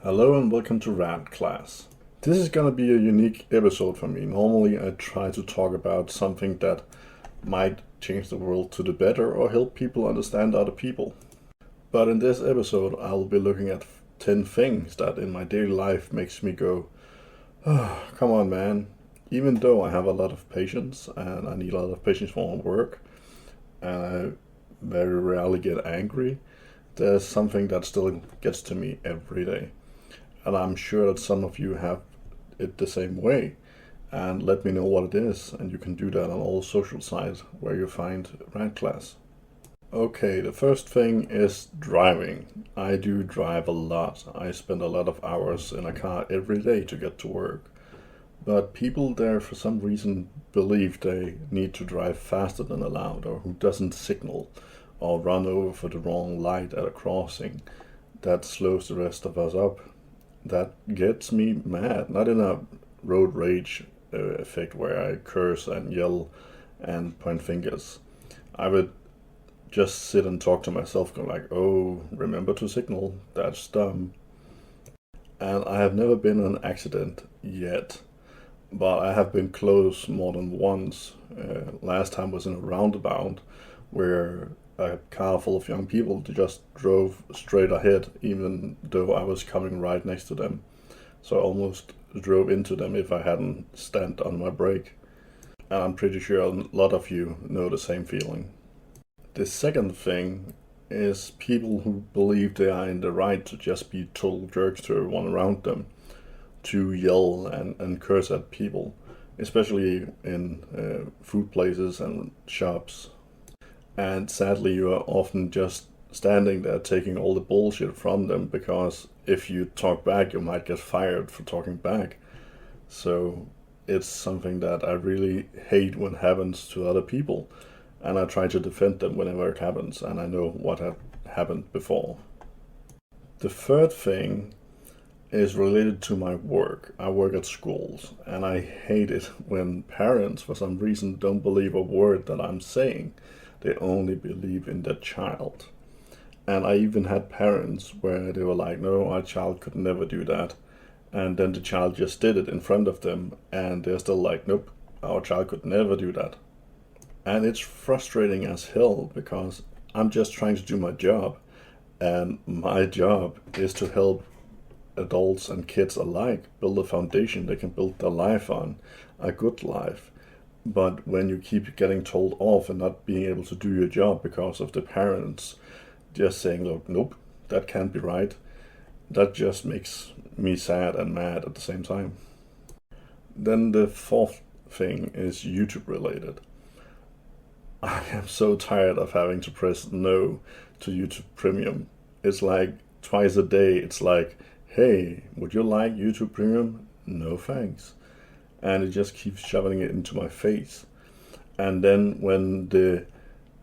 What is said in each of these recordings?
Hello and welcome to Rant Class. This is gonna be a unique episode for me. Normally I try to talk about something that might change the world to the better or help people understand other people. But in this episode I'll be looking at 10 things that in my daily life makes me go, oh, come on man. Even though I have a lot of patience and I need a lot of patience for my work and I very rarely get angry, there's something that still gets to me every day. And I'm sure that some of you have it the same way. And let me know what it is, and you can do that on all social sites where you find Rant Class. Okay, the first thing is driving. I do drive a lot. I spend a lot of hours in a car every day to get to work. But people there for some reason believe they need to drive faster than allowed, or who doesn't signal, or run over for the wrong light at a crossing. That slows the rest of us up. That gets me mad, not in a road rage effect where I curse and yell and point fingers. I would just sit and talk to myself, go like, oh, remember to signal, that's dumb. And I have never been in an accident yet, but I have been close more than once. Last time was in a roundabout where a car full of young people just drove straight ahead, even though I was coming right next to them. So I almost drove into them if I hadn't stamped on my brake. And I'm pretty sure a lot of you know the same feeling. The second thing is people who believe they are in the right to just be total jerks to everyone around them, to yell and curse at people, especially in food places and shops. And sadly, you are often just standing there taking all the bullshit from them, because if you talk back, you might get fired for talking back. So it's something that I really hate when happens to other people. And I try to defend them whenever it happens, and I know what had happened before. The third thing is related to my work. I work at schools, and I hate it when parents, for some reason, don't believe a word that I'm saying. They only believe in their child. And I even had parents where they were like, no, our child could never do that. And then the child just did it in front of them, and they're still like, nope, our child could never do that. And it's frustrating as hell, because I'm just trying to do my job. And my job is to help adults and kids alike build a foundation they can build their life on, a good life. But when you keep getting told off and not being able to do your job because of the parents just saying, look, nope, that can't be right, that just makes me sad and mad at the same time. Then the fourth thing is YouTube related. I am so tired of having to press no to YouTube Premium. It's like twice a day, it's like, hey, would you like YouTube Premium? No thanks. And it just keeps shoving it into my face. And then when the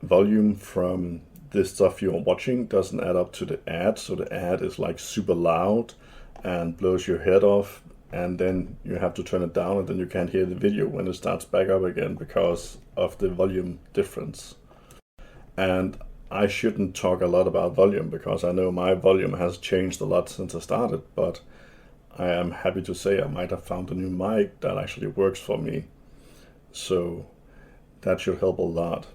volume from the stuff you're watching doesn't add up to the ad, so the ad is like super loud and blows your head off, and then you have to turn it down, and then you can't hear the video when it starts back up again because of the volume difference. And I shouldn't talk a lot about volume, because I know my volume has changed a lot since I started, but I am happy to say I might have found a new mic that actually works for me. So that should help a lot.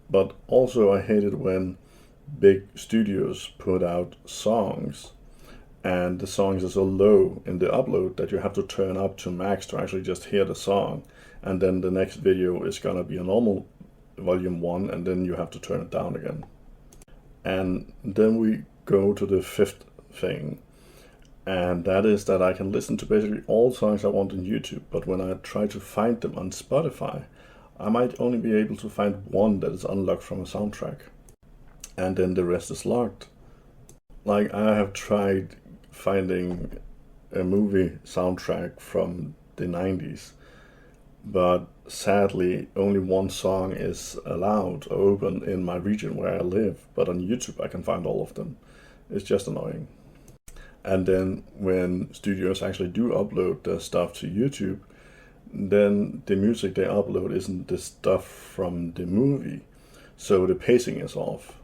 But also I hate it when big studios put out songs and the songs are so low in the upload that you have to turn up to max to actually just hear the song. And then the next video is gonna be a normal volume 1, and then you have to turn it down again. And then we go to the fifth thing. And that is that I can listen to basically all songs I want on YouTube, but when I try to find them on Spotify, I might only be able to find one that is unlocked from a soundtrack. And then the rest is locked. Like, I have tried finding a movie soundtrack from the 90s, but sadly only one song is allowed or open in my region where I live, but on YouTube I can find all of them. It's just annoying. And then when studios actually do upload their stuff to YouTube, then the music they upload isn't the stuff from the movie, so the pacing is off.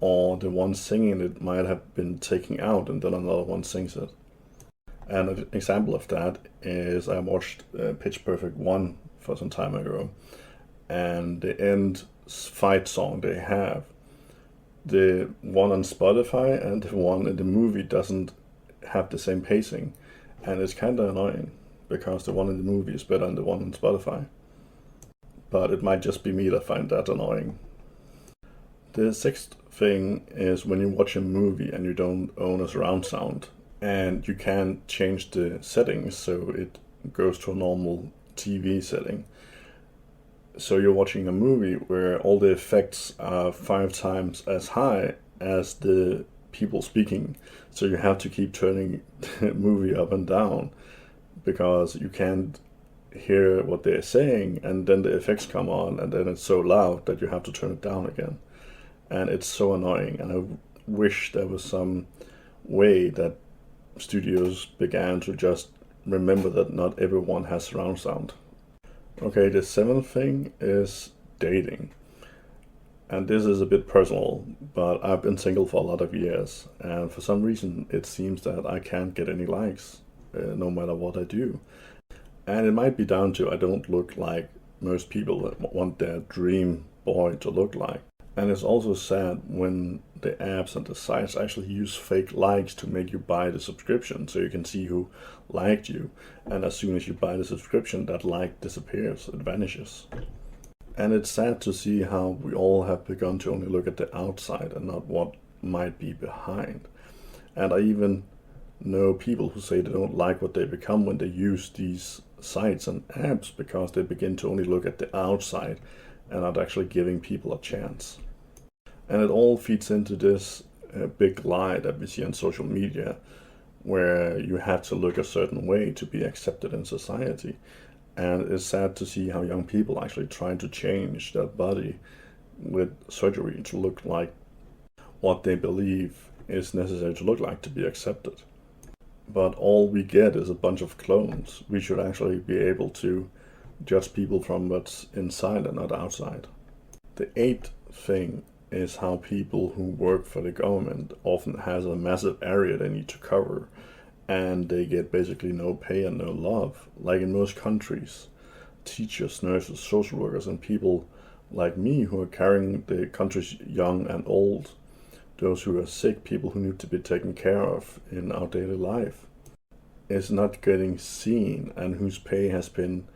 or the one singing it might have been taken out and then another one sings it. And an example of that is I watched Pitch Perfect 1 for some time ago, and the end fight song they have, the one on Spotify and the one in the movie doesn't have the same pacing, and it's kind of annoying because the one in the movie is better than the one on Spotify. But it might just be me that find that annoying. The sixth thing is when you watch a movie and you don't own a surround sound, and you can't change the settings so it goes to a normal TV setting. So you're watching a movie where all the effects are 5 times as high as the people speaking. So you have to keep turning the movie up and down because you can't hear what they're saying, and then the effects come on and then it's so loud that you have to turn it down again. And it's so annoying, and I wish there was some way that studios began to just remember that not everyone has surround sound. Okay, the seventh thing is dating. And this is a bit personal, but I've been single for a lot of years, and for some reason it seems that I can't get any likes, no matter what I do. And it might be down to I don't look like most people that want their dream boy to look like. And it's also sad when the apps and the sites actually use fake likes to make you buy the subscription so you can see who liked you. And as soon as you buy the subscription, that like disappears, it vanishes. And it's sad to see how we all have begun to only look at the outside and not what might be behind. And I even know people who say they don't like what they become when they use these sites and apps because they begin to only look at the outside and not actually giving people a chance. And it all feeds into this big lie that we see on social media, where you have to look a certain way to be accepted in society. And it's sad to see how young people actually try to change their body with surgery to look like what they believe is necessary to look like to be accepted. But all we get is a bunch of clones. We should actually be able to judge people from what's inside and not outside. The eighth thing is how people who work for the government often has a massive area they need to cover, and they get basically no pay and no love. Like in most countries, teachers, nurses, social workers, and people like me who are carrying the country's young and old, those who are sick, people who need to be taken care of in our daily life, is not getting seen, and whose pay has been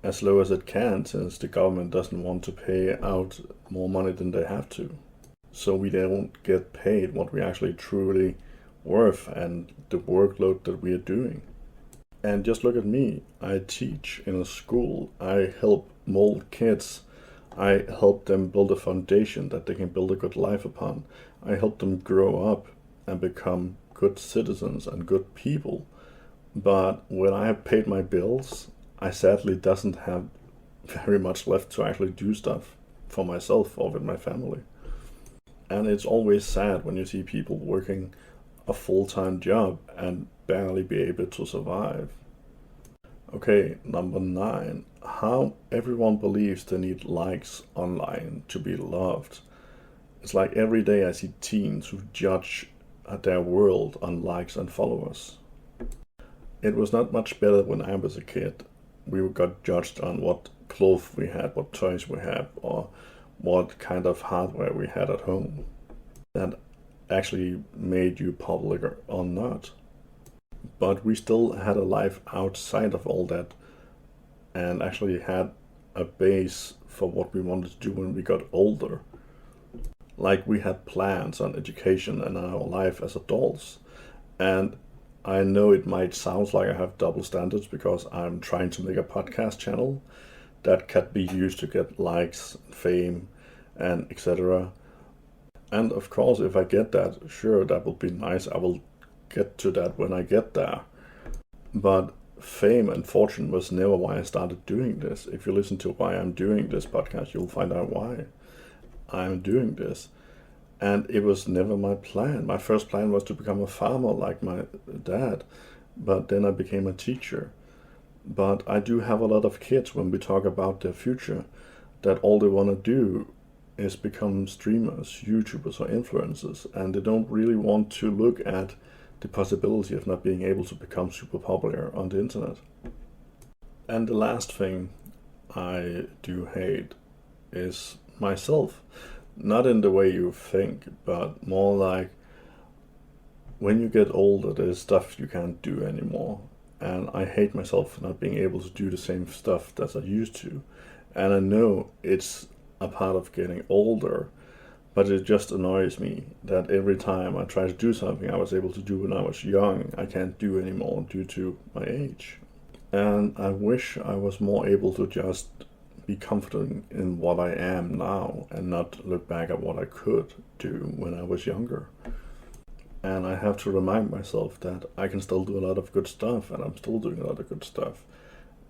as low as it can since the government doesn't want to pay out more money than they have to. So we don't get paid what we actually truly worth and the workload that we are doing. And just look at me. I teach in a school. I help mold kids. I help them build a foundation that they can build a good life upon. I help them grow up and become good citizens and good people. But when I have paid my bills, I sadly doesn't have very much left to actually do stuff for myself or with my family. And it's always sad when you see people working a full-time job and barely be able to survive. Okay, number 9. How everyone believes they need likes online to be loved. It's like every day I see teens who judge their world on likes and followers. It was not much better when I was a kid. We got judged on what clothes we had, what toys we had, or what kind of hardware we had at home. That actually made you popular or not. But we still had a life outside of all that and actually had a base for what we wanted to do when we got older. Like we had plans on education and our life as adults. And I know it might sound like I have double standards because I'm trying to make a podcast channel that can be used to get likes, fame, and etc. And of course, if I get that, sure, that will be nice. I will get to that when I get there. But fame and fortune was never why I started doing this. If you listen to why I'm doing this podcast, you'll find out why I'm doing this. And it was never my plan. My first plan was to become a farmer like my dad, but then I became a teacher. But I do have a lot of kids when we talk about their future, that all they want to do is become streamers, YouTubers, or influencers, and they don't really want to look at the possibility of not being able to become super popular on the internet. And the last thing I do hate is myself. Not in the way you think, but more like when you get older, there's stuff you can't do anymore. And I hate myself for not being able to do the same stuff that I used to. And I know it's a part of getting older, but it just annoys me that every time I try to do something I was able to do when I was young, I can't do anymore due to my age. And I wish I was more able to just be confident in what I am now and not look back at what I could do when I was younger. And I have to remind myself that I can still do a lot of good stuff, and I'm still doing a lot of good stuff,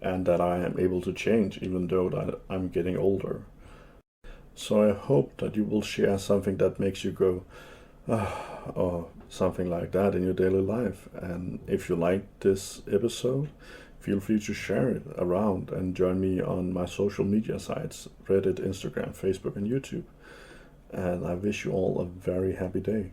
and that I am able to change even though that I'm getting older. So I hope that you will share something that makes you go, or something like that in your daily life. And if you like this episode, feel free to share it around and join me on my social media sites, Reddit, Instagram, Facebook, and YouTube. And I wish you all a very happy day.